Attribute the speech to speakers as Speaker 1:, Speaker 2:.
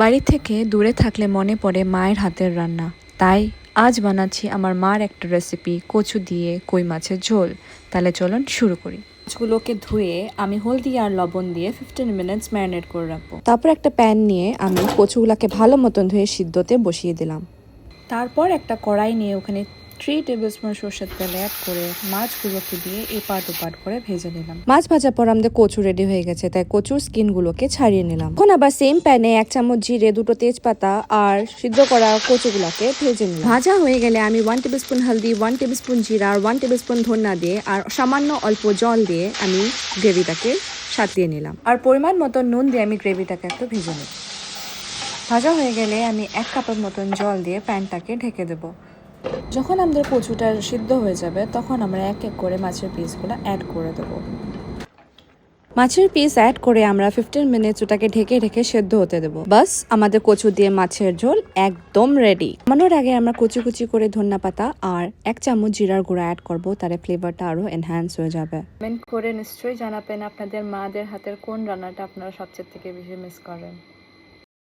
Speaker 1: বাড়ি থেকে দূরে থাকলে মনে পড়ে মায়ের হাতের রান্না। তাই আজ বানাচ্ছি আমার মার একটা রেসিপি, কচু দিয়ে কই মাছের ঝোল। তাহলে চলুন শুরু করি। মাছগুলোকে ধুয়ে আমি হলদি আর লবণ দিয়ে 15 মিনিটস ম্যারিনেট করে রাখবো। তারপর একটা প্যান নিয়ে আমি কচুগুলাকে ভালো মতন ধুয়ে সিদ্ধতে বসিয়ে দিলাম। তারপর একটা কড়াই নিয়ে ওখানে 3 টেবিলস্পুন সরষের তেল অ্যাড করে মাছগুলোকে দিয়ে এপাট ওপাট করে ভেজে নিলাম। মাছ ভাজার পর আমাদের কচু রেডি হয়ে গেছে, তাই কচুর স্কিনগুলোকে ছাড়িয়ে নিলাম। এখন আবার সেম প্যানে 1 চামচ জিরে, 2টো তেজপাতা আর সিদ্ধ করা কচুগুলোকে ভেজে নিলাম। ভাজা হয়ে গেলে আমি 1 টেবিলস্পুন হলদি, 1 টেবিলস্পুন জিরা আর 1 টেবিলস্পুন ধনিয়া দিয়ে আর সামান্য অল্প জল দিয়ে আমি গ্রেভিটাকে সাজিয়ে নিলাম। আর পরিমাণ মতো নুন দিয়ে আমি গ্রেভিটাকে একটু ভেজে নিই। ভাজা হয়ে গেলে আমি 1 কাপের মতন জল দিয়ে প্যানটাকে ঢেকে দেবো। যখন আমাদের কচুটা সিদ্ধ হয়ে যাবে তখন আমরা এক এক করে মাছের পিসগুলো অ্যাড করে দেবো। মাছের পিস অ্যাড করে আমরা 15 মিনিটস ওটাকে ঢেকে ঢেকে সেদ্ধ হতে দেবো। বাস, আমাদের কচু দিয়ে মাছের ঝোল একদম রেডি। নামানোর আগে আমরা কুচি কুচি করে ধনিয়া পাতা আর 1 চামচ জিরার গুঁড়া অ্যাড করবো, তাহলে ফ্লেভারটা আরো এনহ্যান্স হয়ে যাবে। কমেন্ট করে নিশ্চয়ই জানাবেন আপনাদের মাদের হাতের কোন রান্নাটা আপনারা সবচেয়ে থেকে বেশি মিস করেন।